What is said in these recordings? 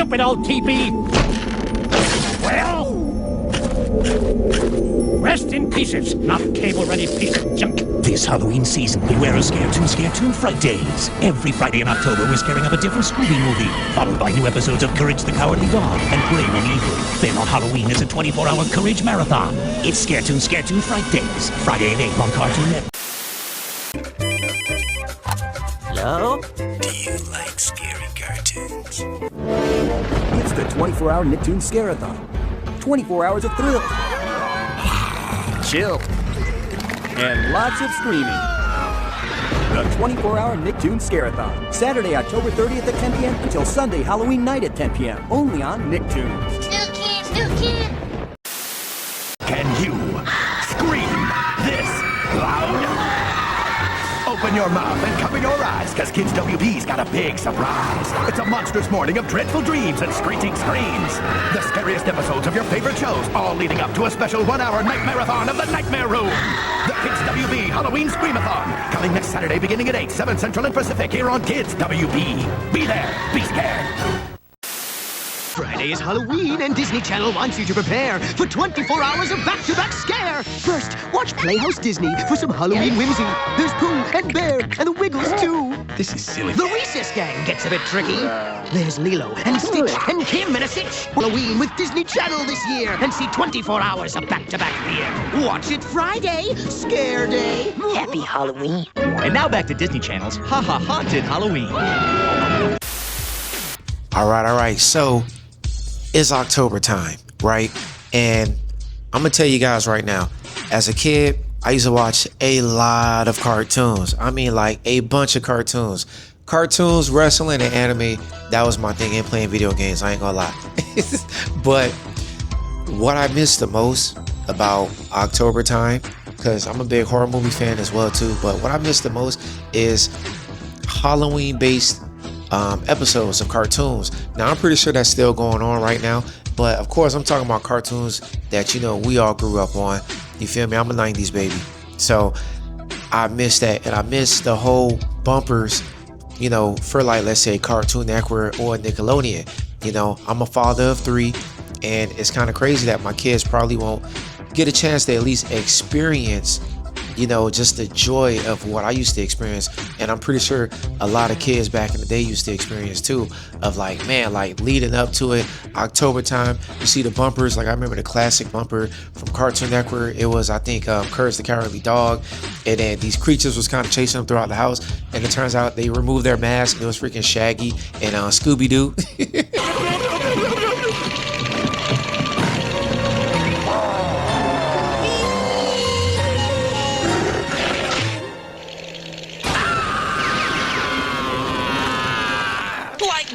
stupid old teepee. Well, rest in pieces, not cable-ready piece of junk. This Halloween season, beware of Scare Toon Fright Days. Every Friday in October, we're scaring up a different Scooby movie, followed by new episodes of Courage the Cowardly Dog and Brave and Evil. Then on Halloween, it's a 24-hour Courage Marathon. It's Scare Toon Fright Days, Friday at 8 on Cartoon Network. Hello? Do you like scary cartoons? It's the 24-hour Nicktoon Scare-a-thon. 24 hours of thrill, chill, and lots of screaming. The 24-hour Nicktoon Scare-a-thon. Saturday, October 30th at 10 p.m. until Sunday, Halloween night at 10 p.m. Only on Nicktoons. New kid. Can you scream this loud? Open your mouth and cover your eyes, because Kids WB's got a big surprise. It's a monstrous morning of dreadful dreams and screeching screams. The scariest episodes of your favorite shows, all leading up to a special 1-hour night marathon of the Nightmare Room. The Kids WB Halloween Screamathon, coming next Saturday beginning at 8, 7 Central and Pacific, here on Kids WB. Be there, be scared. Friday is Halloween, and Disney Channel wants you to prepare for 24 hours of back-to-back scare. First, watch Playhouse Disney for some Halloween whimsy. There's Pooh and Bear and the Wiggles, too. This is silly. The Recess Gang gets a bit tricky. There's Lilo and Stitch and Kim in a Sitch. Halloween with Disney Channel this year, and see 24 hours of back-to-back fear. Watch it Friday, Scare Day. Happy Halloween. And now back to Disney Channel's Haunted Halloween. All right. So it's October time, right? And I'm gonna tell you guys right now, as a kid, I used to watch a lot of cartoons. I mean, like a bunch of cartoons. Cartoons, wrestling, and anime, that was my thing, and playing video games, I ain't gonna lie. But what I miss the most about October time, because I'm a big horror movie fan as well too, but what I miss the most is Halloween-based episodes of cartoons. Now, I'm pretty sure that's still going on right now, but of course, I'm talking about cartoons that, you know, we all grew up on. You feel me? I'm a 90s baby. So I miss that, and I miss the whole bumpers, you know, for like, let's say Cartoon Network or Nickelodeon. You know, I'm a father of 3, and it's kind of crazy that my kids probably won't get a chance to at least experience, you know, just the joy of what I used to experience. And I'm pretty sure a lot of kids back in the day used to experience too, of like, man, like leading up to it, October time, you see the bumpers. Like I remember the classic bumper from Cartoon Network. It was, I think, Courage the Cowardly Dog, and then these creatures was kind of chasing them throughout the house, and it turns out they removed their mask, and it was freaking Shaggy and Scooby-Doo.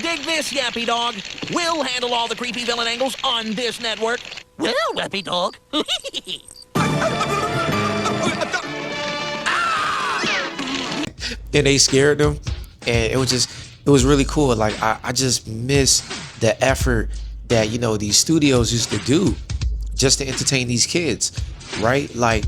Dig this, Yappy Dog. We'll handle all the creepy villain angles on this network. Well, Yappy Dog. And they scared them, and it was really cool. Like I just miss the effort that, you know, these studios used to do just to entertain these kids, right? Like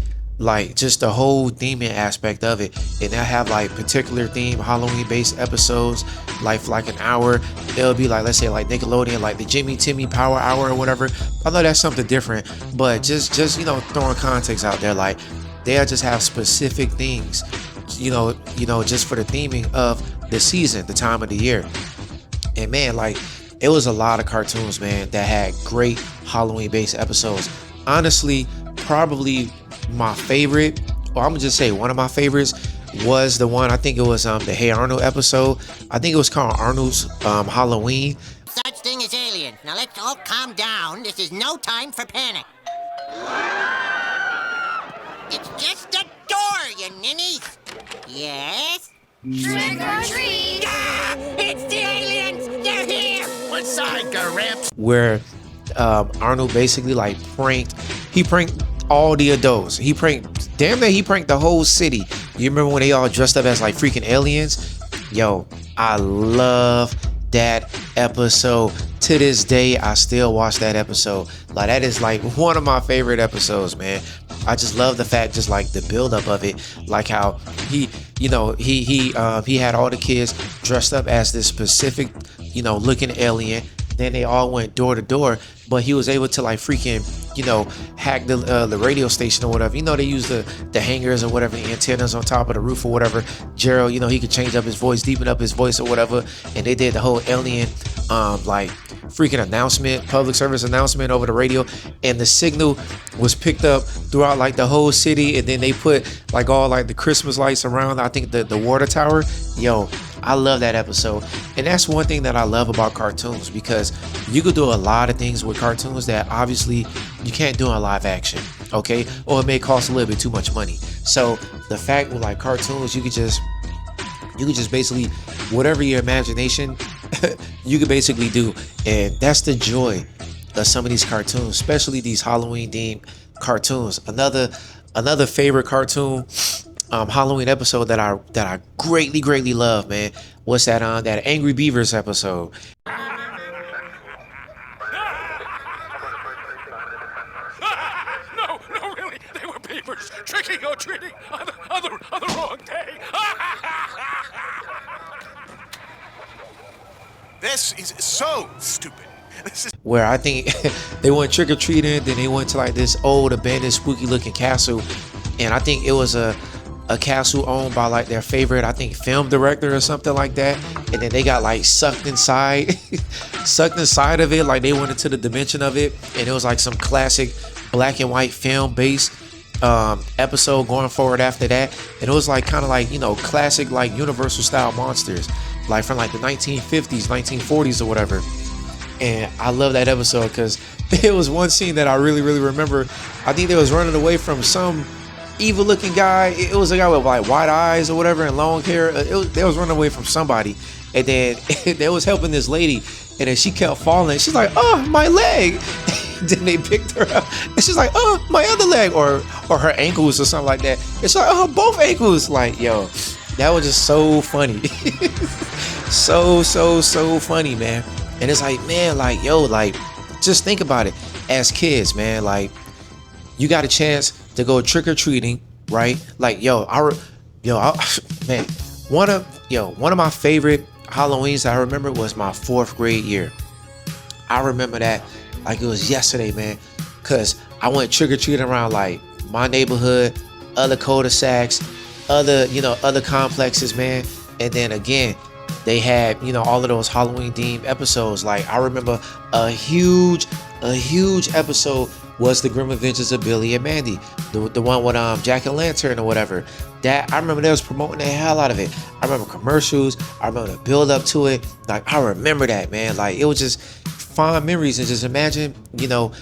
just the whole theming aspect of it, and they'll have like particular theme Halloween based episodes, like an hour. It'll be like, let's say like Nickelodeon, like the Jimmy Timmy Power Hour or whatever. I know that's something different, but just you know, throwing context out there, like they'll just have specific things, you know, just for the theming of the season, the time of the year. And man, like it was a lot of cartoons, man, that had great Halloween based episodes. Honestly, probably my favorite, or I'm gonna just say one of my favorites, was the one, I think it was the Hey Arnold episode. I think it was called Arnold's Halloween. Such thing as aliens. Now let's all calm down. This is no time for panic. It's just a door, you ninnies. Yes? Trick or treat! Ah, it's the aliens! They're here! What side, Grimps? Where Arnold basically like pranked all the adults. He pranked the whole city. You remember when they all dressed up as like freaking aliens? Yo, I love that episode. To this day, I still watch that episode. Like that is like one of my favorite episodes, man. I just love the fact, just like the buildup of it, like how he had all the kids dressed up as this specific, you know, looking alien, Then they all went door to door, but he was able to like freaking, you know, hack the radio station or whatever. You know, they use the hangers or whatever, the antennas on top of the roof or whatever. Gerald, you know, he could change up his voice, deepen up his voice or whatever. And they did the whole alien like freaking announcement, public service announcement over the radio, and the signal was picked up throughout like the whole city. And then they put like all like the Christmas lights around, I think the water tower. Yo, I love that episode. And that's one thing that I love about cartoons, because you could do a lot of things with cartoons that obviously you can't do in live action, okay? Or it may cost a little bit too much money. So the fact with like cartoons, you could just basically, whatever your imagination, you could basically do. And that's the joy of some of these cartoons, especially these Halloween themed cartoons. Another favorite cartoon Halloween episode that I greatly love, man. What's that that Angry Beavers episode? No, really, they were beavers tricking or treating on the wrong day. This is so stupid. Where I think they went trick or treating, then they went to like this old abandoned spooky looking castle, and I think it was a castle owned by like their favorite, I think, film director or something like that. And then they got like sucked inside of it, like they went into the dimension of it, and it was like some classic black and white film based episode going forward after that. And it was like kind of like, you know, classic like Universal style monsters, like from like the 1950s, 1940s or whatever. And I love that episode because it was one scene that I really remember. I think they was running away from some evil looking guy. It was a guy with like white eyes or whatever and long hair. They was running away from somebody, and then they was helping this lady, and then she kept falling. She's like, oh, my leg. Then they picked her up, and she's like, oh, my other leg, or her ankles or something like that. It's like, oh, both ankles. Like, yo, that was just so funny. so funny, man. And it's like, man, like, yo, like, just think about it. As kids, man, like, you got a chance to go trick-or-treating, right? Like, man, one of my favorite Halloweens I remember was my 4th grade year. I remember that like it was yesterday, man, because I went trick-or-treating around like my neighborhood, other cul-de-sacs, other complexes, man. And then again, they had, you know, all of those Halloween themed episodes. Like, I remember a huge episode was the Grim Adventures of Billy and Mandy, the one with Jack-o'-lantern or whatever. That I remember they was promoting the hell out of it. I remember commercials. I remember the build up to it. Like, I remember that, man. Like, it was just fond memories. And just imagine, you know,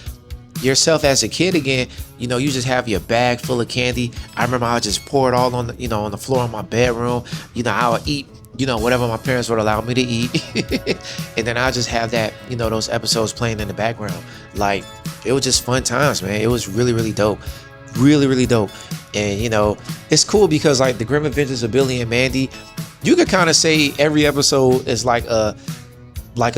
yourself as a kid again. You know, you just have your bag full of candy. I remember I would just pour it all on the, on the floor in my bedroom. You know, I would eat, whatever my parents would allow me to eat. And then I just have that, those episodes playing in the background. Like, it was just fun times, man. It was really dope. Really dope. And, it's cool because, like, the Grim Adventures of Billy and Mandy, you could kind of say every episode is like a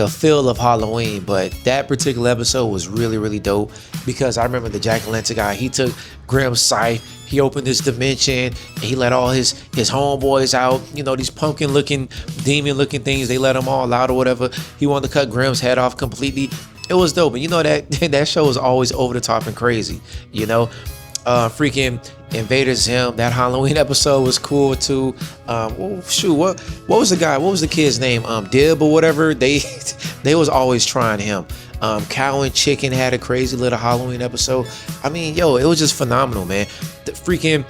feel of Halloween, but that particular episode was really dope because I remember the jack-o'-lantern guy. He took Grimm's scythe, he opened this dimension, and he let all his homeboys out. These pumpkin-looking, demon-looking things. They let them all out or whatever. He wanted to cut Grimm's head off completely. It was dope, but that show was always over the top and crazy. Freaking Invaders Zim, that Halloween episode was cool too. What was the kid's name? Dib or whatever. They was always trying him. Cow and Chicken had a crazy little Halloween episode. I mean, it was just phenomenal, man. The freaking,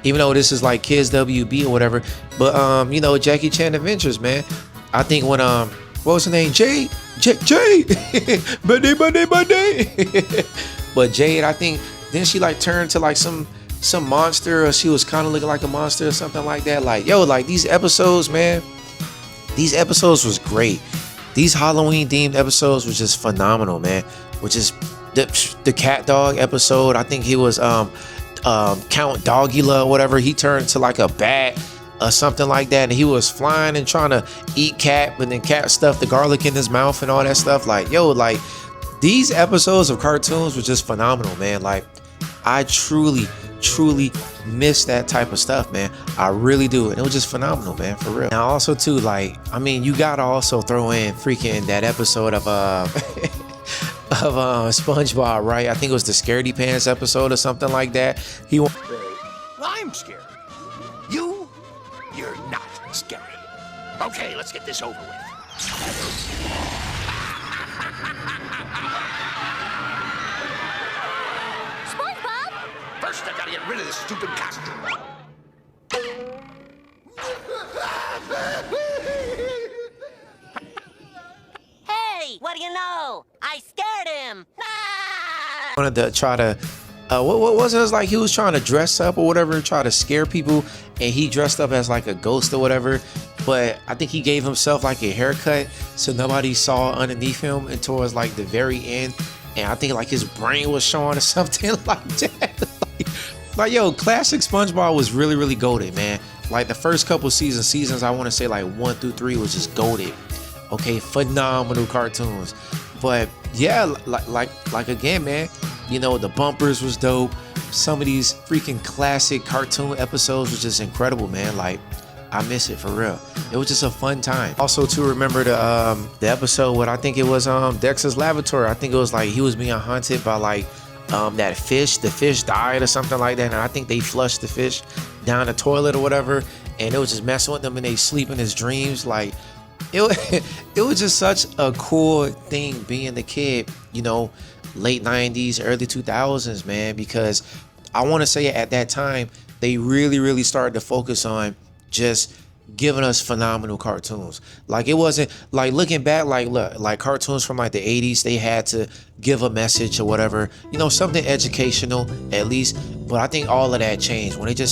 even though this is like Kids WB or whatever, but Jackie Chan Adventures, man. I think when what was her name? Jade. Monday. But Jade, I think, then she like turned to like some monster, or she was kind of looking like a monster or something like that. Like, these episodes, man, these episodes was great. These Halloween themed episodes was just phenomenal, man. Which is the CatDog episode. I think he was Count Dogula or whatever. He turned to like a bat or something like that, and he was flying and trying to eat Cat, but then Cat stuffed the garlic in his mouth and all that stuff. Like, these episodes of cartoons were just phenomenal, man. Like, I truly truly miss that type of stuff, man. I really do. And it was just phenomenal, man, for real. Now also too, like, I mean, you gotta also throw in freaking that episode of SpongeBob, right? I think it was the Scaredy Pants episode or something like that. Well, I'm scary. You're not scary. Okay, let's get this over with. SpongeBob? First, I gotta get rid of this stupid costume. Hey, what do you know? I scared him. Ah! Wanted to try to what was it? It was like he was trying to dress up or whatever, try to scare people, and he dressed up as like a ghost or whatever. But I think he gave himself like a haircut so nobody saw underneath him until it was like the very end. And I think like his brain was showing or something like that. like yo, classic SpongeBob was really, really goated, man. Like the first couple seasons, I want to say like 1 through 3 was just goated. Okay, phenomenal cartoons. But yeah, like again, man, you know, the bumpers was dope. Some of these freaking classic cartoon episodes was just incredible, man. Like, I miss it for real. It was just a fun time. Also, to remember the episode what I think it was Dexter's Laboratory. I think it was like he was being haunted by like that fish. The fish died or something like that, and I think they flushed the fish down the toilet or whatever, and it was just messing with them, and they sleep in his dreams. Like, it was just such a cool thing being the kid, you know, late 90s, early 2000s, man, because I want to say at that time they really started to focus on just giving us phenomenal cartoons. Like, it wasn't like, looking back, like, look, like cartoons from like the 80s, they had to give a message or whatever, you know, something educational at least. But I think all of that changed when they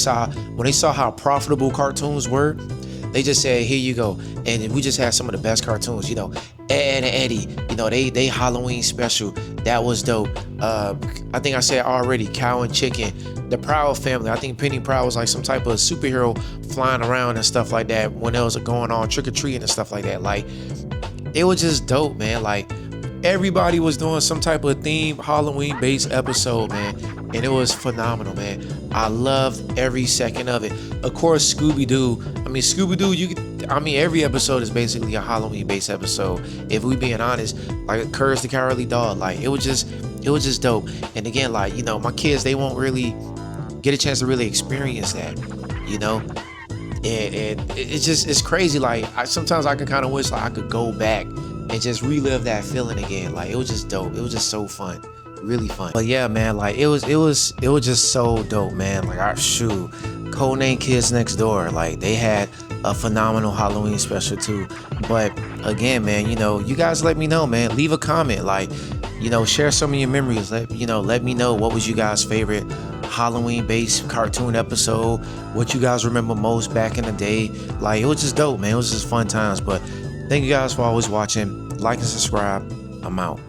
saw how profitable cartoons were. They just said, here you go. And we just had some of the best cartoons, you know, Ed and Eddie, you know, they Halloween special, that was dope. I think I said already, Cow and Chicken, the Proud Family. I think Penny Proud was like some type of superhero flying around and stuff like that when it was going on trick-or-treating and stuff like that. Like, it was just dope, man. Like, everybody was doing some type of themed Halloween based episode, man, and it was phenomenal, man. I loved every second of it. Of course, Scooby-Doo, every episode is basically a Halloween based episode, if we being honest. Like Courage the Cowardly Dog, like it was just dope. And again, like, you know, my kids, they won't really get a chance to really experience that, you know. And it's crazy. Like, sometimes I can kind of wish like I could go back and just relive that feeling again. Like, it was just dope. It was just so fun, really fun. But yeah, man, like it was just so dope, man. Like, Codename Kids Next Door, like they had a phenomenal Halloween special too. But again, man, you know, you guys let me know, man. Leave a comment, like, you know, share some of your memories. Let me know what was you guys' favorite Halloween based cartoon episode, what you guys remember most back in the day. Like, it was just dope, man. It was just fun times. But thank you guys for always watching. Like and subscribe. I'm out.